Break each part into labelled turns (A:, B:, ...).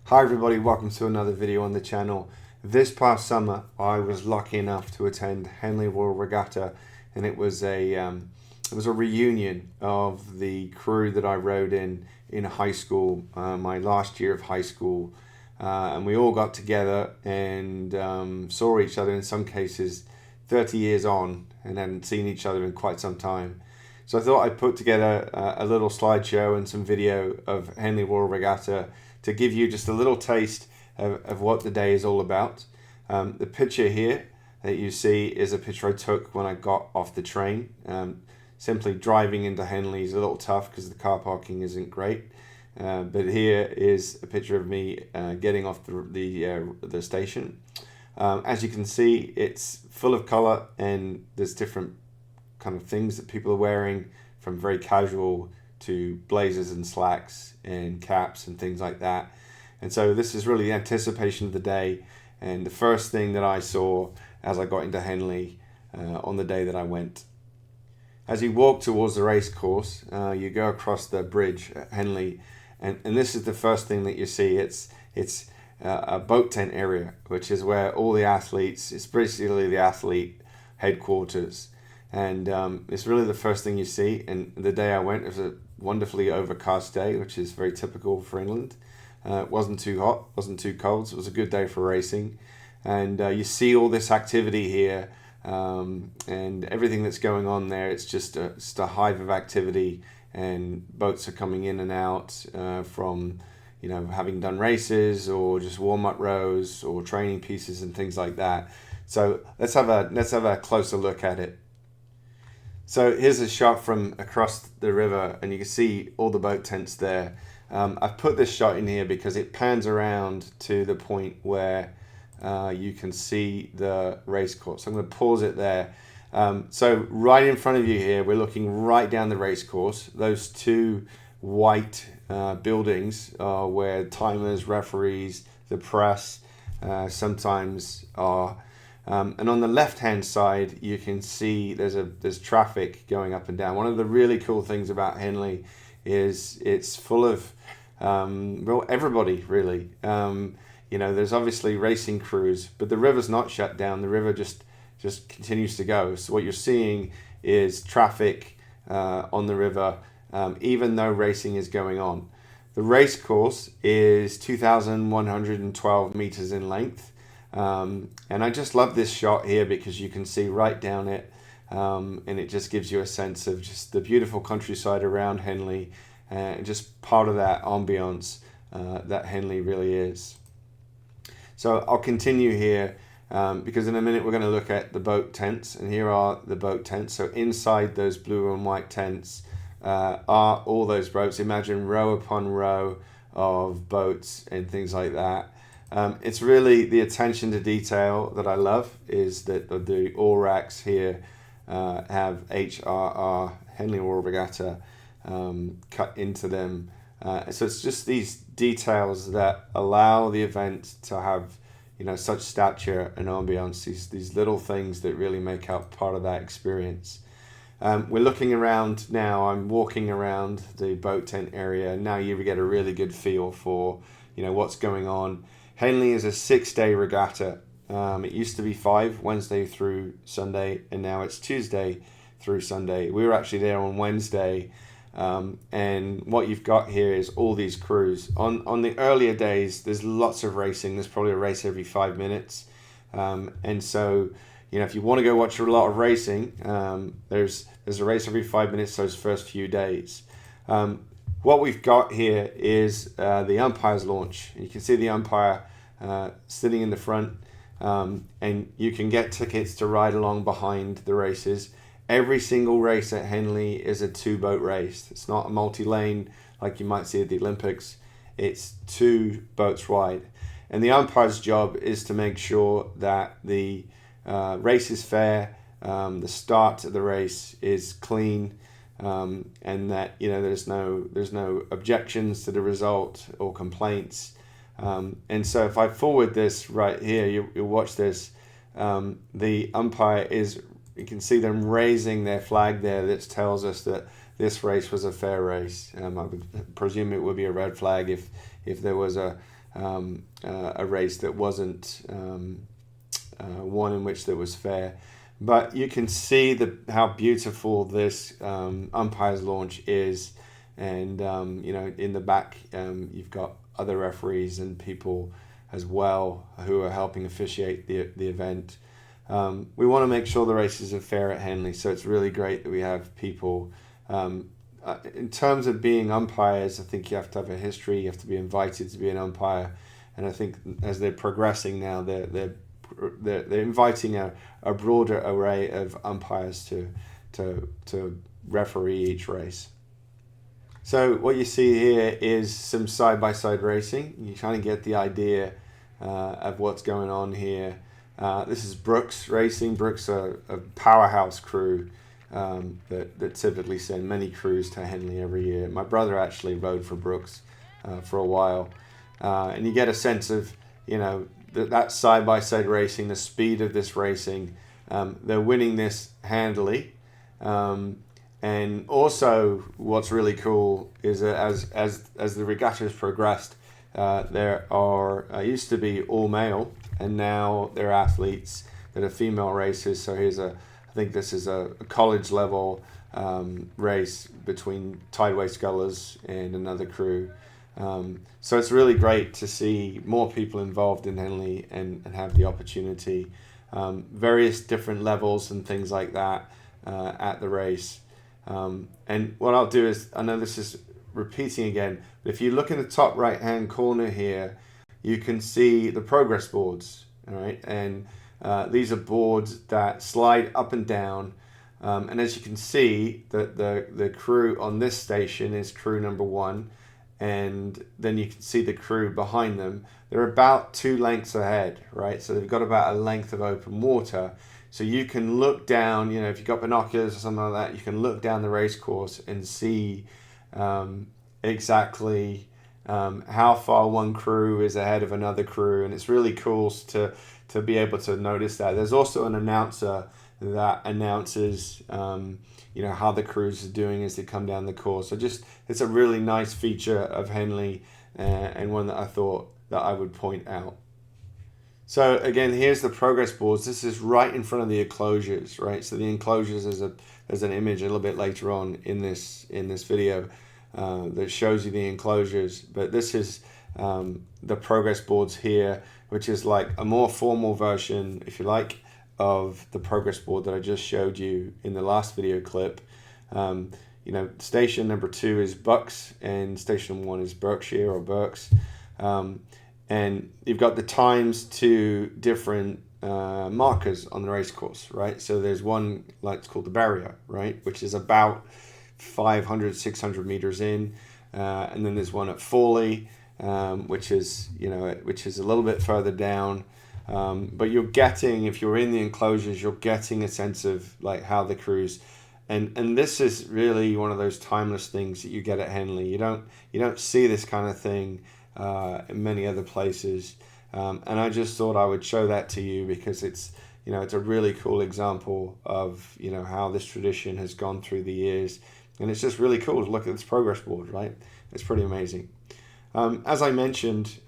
A: Hi everybody, welcome to another video on the channel. This past summer I was lucky enough to attend Henley Royal Regatta, and it was a reunion of the crew that I rode in high school, my last year of high school, and we all got together and saw each other in some cases 30 years on and hadn't seen each other in quite some time. So I thought I'd put together a little slideshow and some video of Henley Royal Regatta to give you just a little taste of what the day is all about. The picture here that you see is a picture I took when I got off the train. Simply driving into Henley is a little tough because the car parking isn't great. But here is a picture of me getting off the station. As you can see, it's full of colour and there's different kind of things that people are wearing, from very casual to blazers and slacks and caps and things like that. And so this is really the anticipation of the day, and the first thing that I saw as I got into Henley on the day that I went. As you walk towards the race course, you go across the bridge at Henley, and this is the first thing that you see. It's a boat tent area, which is where all the athletes, it's basically the athlete headquarters. And it's really the first thing you see. And the day I went, it was a wonderfully overcast day, which is very typical for England. It wasn't too hot, wasn't too cold, so it was a good day for racing. And you see all this activity here, and everything that's going on there. It's just a hive of activity, and boats are coming in and out from, having done races or just warm-up rows or training pieces and things like that. So let's have a closer look at it. So here's a shot from across the river, and you can see all the boat tents there. I've put this shot in here because it pans around to the point where you can see the race course. I'm going to pause it there. So right in front of you here, we're looking right down the race course. Those two white buildings are where timers, referees, the press sometimes are. And on the left-hand side, you can see there's traffic going up and down. One of the really cool things about Henley is it's full of everybody really. There's obviously racing crews, but the river's not shut down. The river just continues to go. So what you're seeing is traffic on the river, even though racing is going on. The race course is 2,112 meters in length. And I just love this shot here because you can see right down it, and it just gives you a sense of just the beautiful countryside around Henley, and just part of that ambience that Henley really is. So I'll continue here because in a minute we're going to look at the boat tents, and here are the boat tents. So inside those blue and white tents are all those boats. Imagine row upon row of boats and things like that. It's really the attention to detail that I love, is that the oar racks here have HRR, Henley Royal Regatta, cut into them. So it's just these details that allow the event to have, such stature and ambiance, these little things that really make up part of that experience. We're looking around now. I'm walking around the boat tent area. Now you get a really good feel for, what's going on. Henley is a 6-day regatta. It used to be 5, Wednesday through Sunday, and now it's Tuesday through Sunday. We were actually there on Wednesday, and what you've got here is all these crews. On the earlier days, there's lots of racing. There's probably a race every 5 minutes, and so if you want to go watch a lot of racing, there's a race every 5 minutes those first few days. What we've got here is the umpire's launch. You can see the umpire sitting in the front, and you can get tickets to ride along behind the races. Every single race at Henley is a 2-boat race. It's not a multi-lane like you might see at the Olympics. It's 2 boats wide. And the umpire's job is to make sure that the race is fair, the start of the race is clean, and that there's no objections to the result or complaints. And so if I forward this right here, you'll watch this. The umpire you can see them raising their flag there. That tells us that this race was a fair race. I would presume it would be a red flag if there was a a race that wasn't one in which there was fair. But you can see how beautiful this umpire's launch is, and in the back you've got other referees and people as well who are helping officiate the event. We want to make sure the races are fair at Henley, so it's really great that we have people. In terms of being umpires, I think you have to have a history. You have to be invited to be an umpire, and I think as they're progressing now, they're inviting a broader array of umpires to referee each race. So what you see here is some side-by-side racing. You kind of get the idea of what's going on here. This is Brooks Racing. Brooks are a powerhouse crew that typically send many crews to Henley every year. My brother actually rode for Brooks for a while. And you get a sense of, that side-by-side racing, the speed of this racing. They're winning this handily. And also what's really cool is that as the regatta has progressed, there are used to be all male, and now there are athletes that are female racers. So I think this is a college level race between Tideway Scullers and another crew. So it's really great to see more people involved in Henley and have the opportunity, various different levels and things like that at the race. And what I'll do is, I know this is repeating again, but if you look in the top right hand corner here, you can see the progress boards. All right, and these are boards that slide up and down, and as you can see, the crew on this station is crew number 1, and then you can see the crew behind them. They're about 2 lengths ahead, right? So they've got about a length of open water. So you can look down, if you've got binoculars or something like that, you can look down the race course and see exactly how far one crew is ahead of another crew. And it's really cool to be able to notice that. There's also an announcer that announces, how the crews are doing as they come down the course. So it's a really nice feature of Henley and one that I thought that I would point out. So again, here's the progress boards. This is right in front of the enclosures, right? So the enclosures, there's an image a little bit later on in this video that shows you the enclosures. But this is the progress boards here, which is like a more formal version, if you like, of the progress board that I just showed you in the last video clip. Station number 2 is Bucks, and station 1 is Berkshire or Berks. And you've got the times to different markers on the race course, right? So there's one, it's called the barrier, right? Which is about 500, 600 meters in. And then there's one at Fawley, which is a little bit further down. But you're getting, if you're in the enclosures, you're getting a sense of how the crews, and this is really one of those timeless things that you get at Henley. You don't see this kind of thing in many other places, and I just thought I would show that to you because it's a really cool example of how this tradition has gone through the years, and it's just really cool to look at this progress board, right? It's pretty amazing. As I mentioned,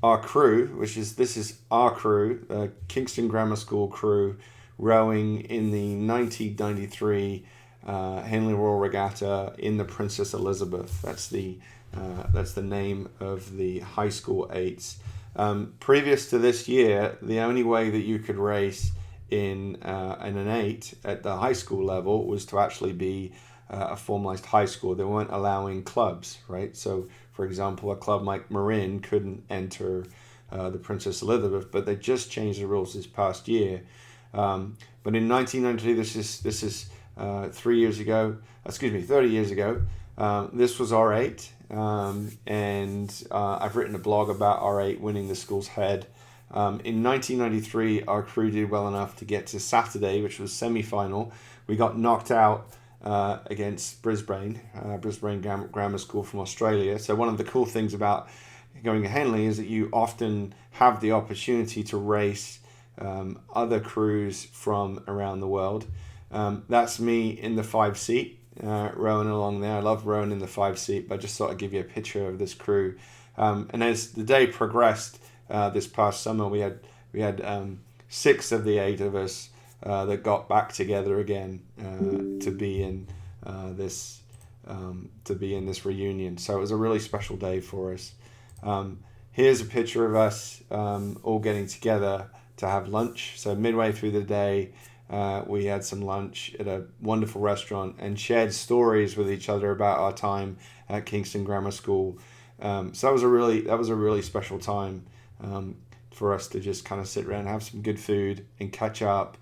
A: our crew, this is our crew, Kingston Grammar School crew, rowing in the 1993 Henley Royal Regatta in the Princess Elizabeth. That's the name of the high school 8s. Previous to this year, the only way that you could race in an 8 at the high school level was to actually be a formalized high school. They weren't allowing clubs, right? So, for example, a club like Marin couldn't enter the Princess Elizabeth, but they just changed the rules this past year. But in 1992, this is 30 years ago. This was R8, and I've written a blog about R8 winning the school's head. In 1993, our crew did well enough to get to Saturday, which was semi-final. We got knocked out against Brisbane Grammar School from Australia. So one of the cool things about going to Henley is that you often have the opportunity to race other crews from around the world. That's me in the 5-seat, rowing along there. I love rowing in the 5-seat, but I just thought I'd give you a picture of this crew. And as the day progressed this past summer, we had 6 of the 8 of us that got back together again to be in this reunion. So it was a really special day for us. Here's a picture of us all getting together to have lunch. So midway through the day, we had some lunch at a wonderful restaurant and shared stories with each other about our time at Kingston Grammar School. So that was a really special time for us to just kind of sit around, have some good food, and catch up,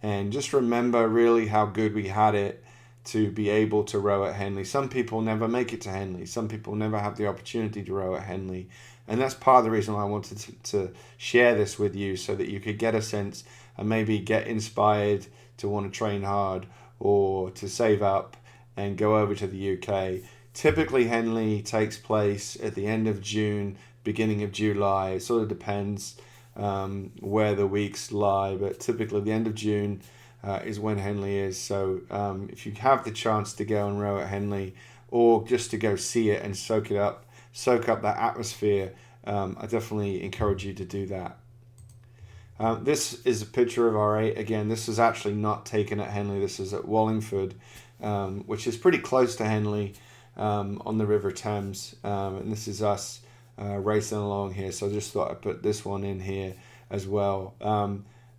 A: and just remember really how good we had it to be able to row at Henley. Some people never make it to Henley. Some people never have the opportunity to row at Henley. And that's part of the reason why I wanted to share this with you, so that you could get a sense and maybe get inspired to want to train hard or to save up and go over to the UK. Typically, Henley takes place at the end of June, beginning of July. It sort of depends where the weeks lie, but typically the end of June is when Henley is. So if you have the chance to go and row at Henley, or just to go see it and soak up that atmosphere, I definitely encourage you to do that. This is a picture of our 8. Again, this is actually not taken at Henley. This is at Wallingford, which is pretty close to Henley on the River Thames. And this is us racing along here. So I just thought I'd put this one in here as well.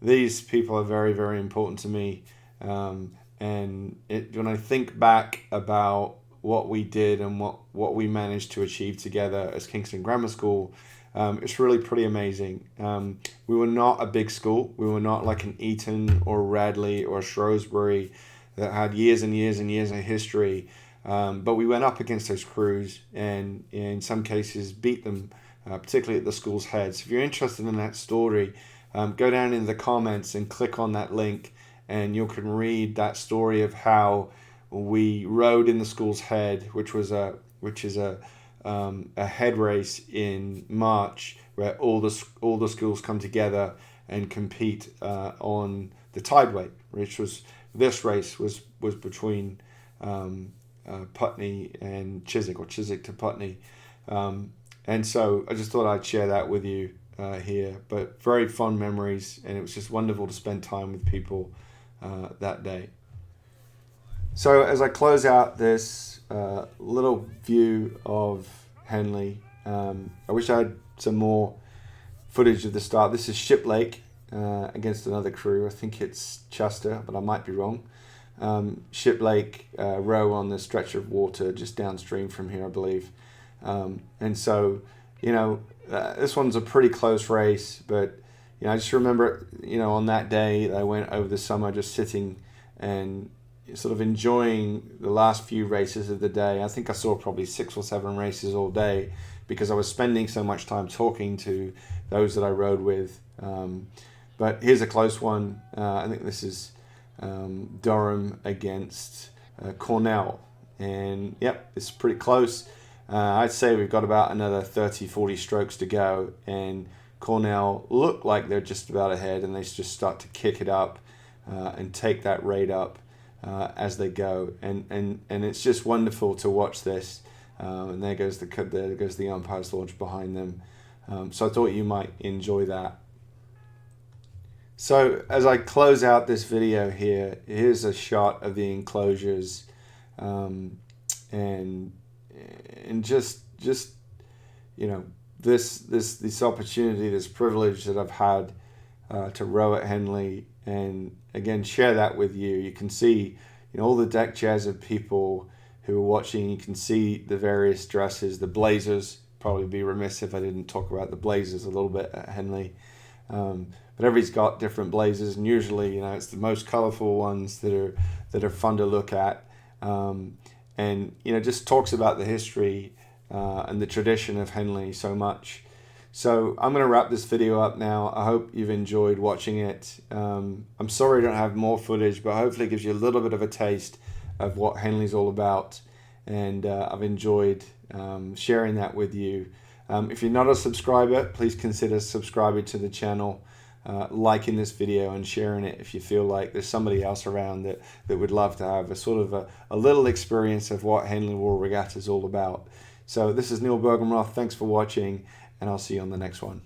A: These people are very, very important to me. And when I think back about what we did and what we managed to achieve together as Kingston Grammar School, it's really pretty amazing. We were not a big school. We were not like an Eton or Radley or Shrewsbury that had years and years and years of history. But we went up against those crews and in some cases beat them, particularly at the school's heads. If you're interested in that story, go down in the comments and click on that link, and you can read that story of how we rode in the school's head, which is a head race in March, where all the schools come together and compete on the tideway, this race was between Putney and Chiswick, or Chiswick to Putney, and so I just thought I'd share that with you here. But very fond memories, and it was just wonderful to spend time with people that day. So as I close out this little view of Henley, I wish I had some more footage of the start. This is Shiplake against another crew. I think it's Chester, but I might be wrong. Shiplake row on the stretch of water just downstream from here, I believe. And so, this one's a pretty close race, but I just remember, on that day that I went over the summer, just sitting and sort of enjoying the last few races of the day. I think I saw probably 6 or 7 races all day because I was spending so much time talking to those that I rode with. But here's a close one. I think this is Durham against Cornell. And yep, it's pretty close. I'd say we've got about another 30-40 strokes to go, and Cornell look like they're just about ahead, and they just start to kick it up and take that rate up as they go, and it's just wonderful to watch this. And there goes the umpire's launch behind them. So I thought you might enjoy that. So as I close out this video here, here's a shot of the enclosures, and just this opportunity, this privilege that I've had to row at Henley, and again share that with you. You can see all the deck chairs of people who are watching. You can see the various dresses, the blazers. Probably be remiss if I didn't talk about the blazers a little bit at Henley. But everybody's got different blazers, and usually it's the most colourful ones that are fun to look at, and just talks about the history and the tradition of Henley so much. So I'm going to wrap this video up now. I hope you've enjoyed watching it. I'm sorry I don't have more footage, but hopefully it gives you a little bit of a taste of what Henley's all about, and I've enjoyed sharing that with you. If you're not a subscriber, please consider subscribing to the channel, liking this video and sharing it if you feel like there's somebody else around that would love to have a sort of a little experience of what Henley Royal Regatta is all about. So this is Neil Bergenroth. Thanks for watching, and I'll see you on the next one.